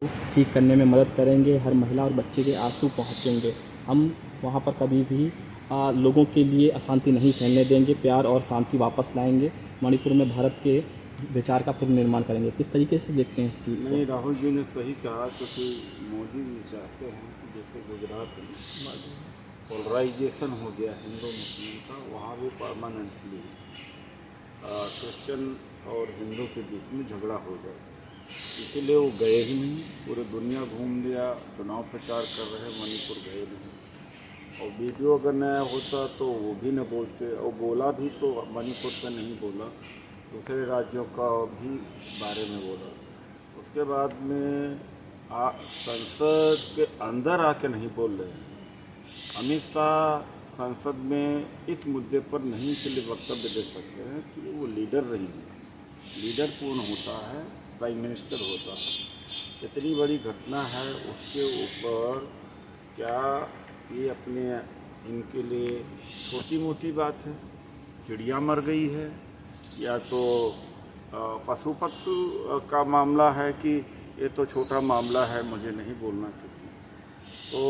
ठीक करने में मदद करेंगे, हर महिला और बच्चे के आंसू पहुँचेंगे। हम वहाँ पर कभी भी लोगों के लिए अशांति नहीं फैलने देंगे, प्यार और शांति वापस लाएंगे। मणिपुर में भारत के विचार का पुनर्निर्माण करेंगे। किस तरीके से देखते हैं इस चीज़ को? नहीं, राहुल जी ने सही कहा, क्योंकि मोदी जी चाहते हैं कि जैसे गुजरात में पोलराइजेशन हो गया हिंदू मुस्लिम का, वहाँ भी परमानेंटली क्रिश्चियन और हिंदू के बीच में झगड़ा हो जाए। इसीलिए वो गए ही नहीं, पूरे दुनिया घूम लिया, चुनाव प्रचार कर रहे, मणिपुर गए नहीं। और वीडियो अगर नया होता तो वो भी न बोलते, और बोला भी तो मणिपुर का नहीं बोला, दूसरे राज्यों का भी बारे में बोला। उसके बाद में संसद के अंदर आके नहीं बोल रहे हैं। अमित शाह संसद में इस मुद्दे पर नहीं इसलिए वक्तव्य दे सकते हैं कि वो लीडर नहीं है। लीडर कौन होता है? प्राइम मिनिस्टर होता है। इतनी बड़ी घटना है, उसके ऊपर क्या ये अपने इनके लिए छोटी मोटी बात है? चिड़िया मर गई है, या तो पशु का मामला है कि ये तो छोटा मामला है, मुझे नहीं बोलना चाहिए। तो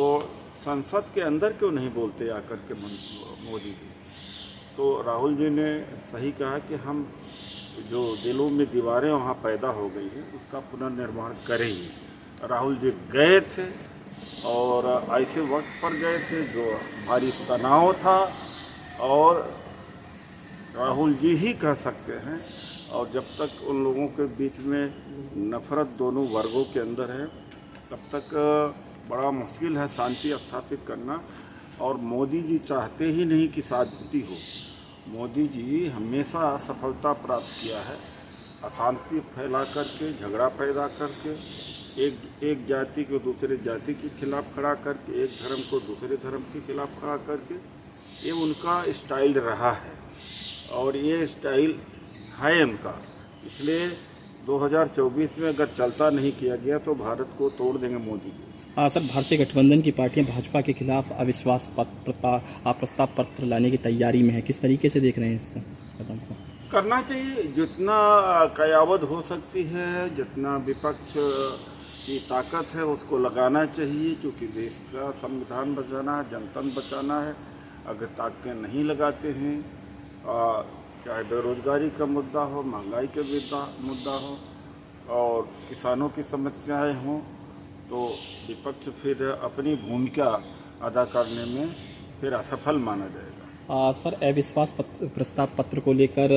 संसद के अंदर क्यों नहीं बोलते आकर के मोदी जी? तो राहुल जी ने सही कहा कि हम जो दिलों में दीवारें वहाँ पैदा हो गई हैं उसका पुनर्निर्माण करेंगे। राहुल जी गए थे और ऐसे वक्त पर गए थे जो भारी तनाव था, और राहुल जी ही कह सकते हैं। और जब तक उन लोगों के बीच में नफरत दोनों वर्गों के अंदर है, तब तक बड़ा मुश्किल है शांति स्थापित करना। और मोदी जी चाहते ही नहीं कि शांति हो। मोदी जी हमेशा सफलता प्राप्त किया है अशांति फैला करके, झगड़ा पैदा करके, एक जाति को दूसरे जाति के खिलाफ खड़ा करके, एक धर्म को दूसरे धर्म के खिलाफ खड़ा करके। ये उनका स्टाइल रहा है और ये स्टाइल है उनका। इसलिए 2024 में अगर चलता नहीं किया गया तो भारत को तोड़ देंगे मोदी जी। सर, भारतीय गठबंधन की पार्टियां भाजपा के खिलाफ अविश्वास प्रस्ताव पत्र लाने की तैयारी में है। किस तरीके से देख रहे हैं इसको कदम को? करना चाहिए, जितना कयावत हो सकती है, जितना विपक्ष की ताकत है उसको लगाना चाहिए, क्योंकि देश का संविधान बचाना है, जनतंत्र बचाना है। अगर ताकतें नहीं लगाते हैं, चाहे बेरोजगारी का मुद्दा हो, महंगाई का मुद्दा हो और किसानों की समस्याएं हों, तो विपक्ष फिर अपनी भूमिका अदा करने में फिर असफल माना जाएगा। सर, अविश्वास प्रस्ताव पत्र को लेकर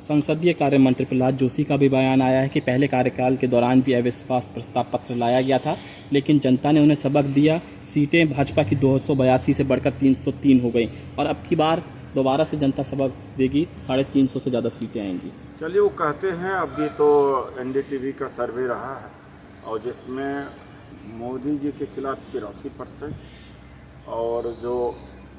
संसदीय कार्य मंत्री प्रहलाद जोशी का भी बयान आया है कि पहले कार्यकाल के दौरान भी अविश्वास प्रस्ताव पत्र लाया गया था, लेकिन जनता ने उन्हें सबक दिया। सीटें भाजपा की 282 से बढ़कर 303 हो गई और अब की बार दोबारा से जनता सबक देगी, 350 से ज़्यादा सीटें आएंगी। चलिए, वो कहते हैं। अभी तो एनडीटीवी का सर्वे रहा है और जिसमें मोदी जी के खिलाफ 83% और जो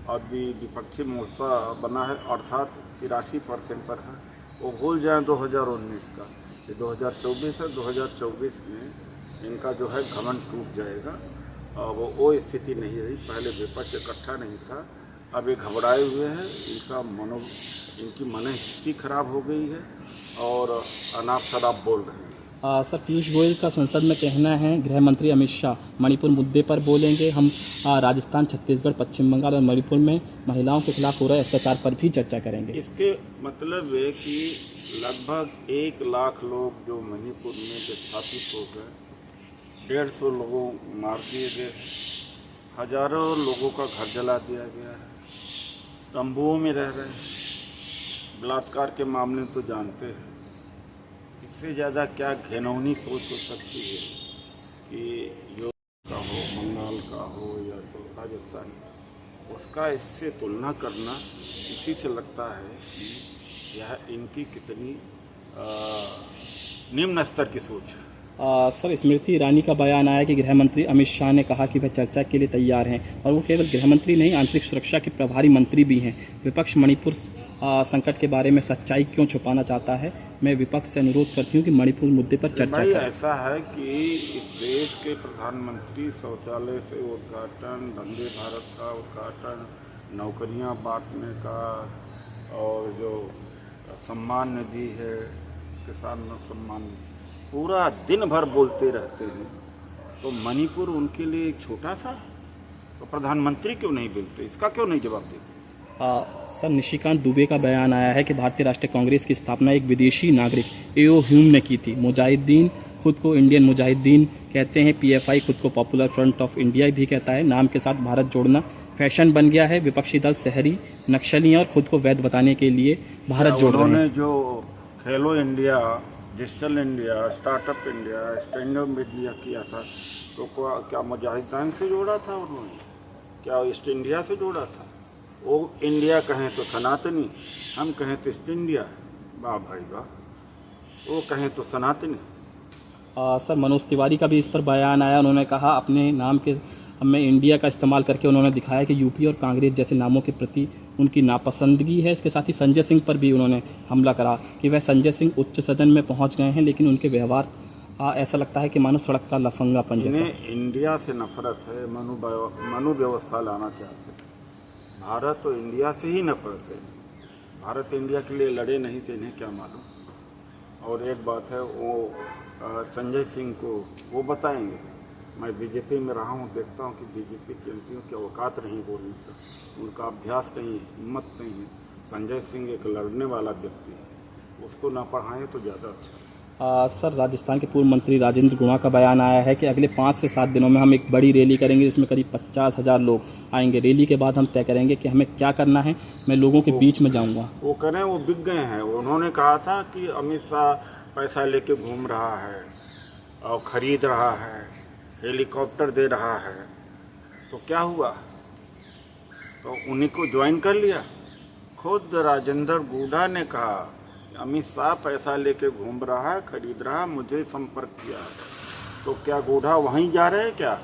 अभी विपक्षी मोर्चा बना है अर्थात 83% पर है। वो भूल जाएं 2019 का, ये 2024 है। 2024 में इनका जो है घमंड टूट जाएगा। वो स्थिति नहीं रही। पहले विपक्ष इकट्ठा नहीं था, अब ये घबराए हुए हैं। इनकी मनस्थिति खराब हो गई है और अनाप शनाप बोल रहे हैं। सर, पीयूष गोयल का संसद में कहना है गृह मंत्री अमित शाह मणिपुर मुद्दे पर बोलेंगे। हम राजस्थान, छत्तीसगढ़, पश्चिम बंगाल और मणिपुर में महिलाओं के खिलाफ हो रहे अत्याचार पर भी चर्चा करेंगे। इसके मतलब है कि लगभग 1 लाख लोग जो मणिपुर में विस्थापित हो गए, 150 लोगों मार दिए गए, हजारों लोगों का घर जला दिया गया है, तंबुओं में रह रहे हैं। बलात्कार के मामले तो जानते हैं। इससे ज़्यादा क्या घिनौनी सोच हो सकती है कि जो का हो, बंगाल का हो या तो राजस्थान, उसका इससे तुलना करना, इसी से लगता है कि यह इनकी कितनी निम्न स्तर की सोच है। सर, स्मृति ईरानी का बयान आया कि गृह मंत्री अमित शाह ने कहा कि वह चर्चा के लिए तैयार हैं और वो केवल गृह मंत्री नहीं, आंतरिक सुरक्षा के प्रभारी मंत्री भी हैं। विपक्ष मणिपुर संकट के बारे में सच्चाई क्यों छुपाना चाहता है? मैं विपक्ष से अनुरोध करती हूं कि मणिपुर मुद्दे पर चर्चा करें। ऐसा है कि इस देश के प्रधानमंत्री शौचालय से उद्घाटन, वंदे भारत का उद्घाटन, नौकरियां बांटने का, और जो सम्मान निधि है, किसान सम्मान, पूरा दिन भर बोलते रहते हैं, तो मणिपुर उनके लिए एक छोटा सा, तो प्रधानमंत्री क्यों नहीं बोलते, इसका क्यों नहीं जवाब देते? सर, निशिकांत दुबे का बयान आया है कि भारतीय राष्ट्रीय कांग्रेस की स्थापना एक विदेशी नागरिक एओ ह्यूम ने की थी। मुजाहिदीन खुद को इंडियन मुजाहिदीन कहते हैं, पीएफआई खुद को पॉपुलर फ्रंट ऑफ इंडिया भी कहता है। नाम के साथ भारत जोड़ना फैशन बन गया है। विपक्षी दल शहरी नक्सलियां और खुद को वैध बताने के लिए भारत जोड़ रहे हैं। उन्होंने जो खेलो India, digital India, startup India, stand up India किया था, तो क्या मुजाहिदीन से जोड़ा था उन्होंने? क्या ईस्ट इंडिया से जोड़ा था? वो इंडिया कहें तो सनातनी, हम कहें तो ईस्ट इंडिया। वाह भाई वाह, वो कहें तो सनातनी। सर, मनोज तिवारी का भी इस पर बयान आया। उन्होंने कहा अपने नाम के में इंडिया का इस्तेमाल करके उन्होंने दिखाया कि यूपी और कांग्रेस जैसे नामों के प्रति उनकी नापसंदगी है। इसके साथ ही संजय सिंह पर भी उन्होंने हमला करा कि वह संजय सिंह उच्च सदन में पहुंच गए हैं, लेकिन उनके व्यवहार ऐसा लगता है कि मानो सड़क का लफंगापन जैसा। इन्हें इंडिया से नफरत है, मनु व्यवस्था लाना चाहते हैं। भारत तो इंडिया से ही नफरत है। भारत इंडिया के लिए लड़े नहीं थे, इन्हें क्या मालूम। और एक बात है, वो संजय सिंह को वो बताएंगे। मैं बीजेपी में रहा हूँ, देखता हूँ कि बीजेपी के एमपीओं की औकात नहीं बोलने का, उनका अभ्यास नहीं है, हिम्मत नहीं है। संजय सिंह एक लड़ने वाला व्यक्ति है, उसको ना पढ़ाएं तो ज़्यादा अच्छा। सर, राजस्थान के पूर्व मंत्री राजेंद्र गुणा का बयान आया है कि अगले 5 से 7 दिनों में हम एक बड़ी रैली करेंगे, जिसमें करीब 50,000 लोग आएंगे। रैली के बाद हम तय करेंगे कि हमें क्या करना है। मैं लोगों के बीच में जाऊंगा। वो करें, वो बिक गए हैं। उन्होंने कहा था कि अमित शाह पैसा लेके घूम रहा है और ख़रीद रहा है, हेलीकॉप्टर दे रहा है, तो क्या हुआ? तो उन्हीं को ज्वाइन कर लिया। खुद राजेंद्र गुड़ा ने कहा अमित शाह पैसा लेके घूम रहा है, खरीद रहा है, मुझे संपर्क किया है। तो क्या गुड़ा वहीं जा रहे हैं क्या?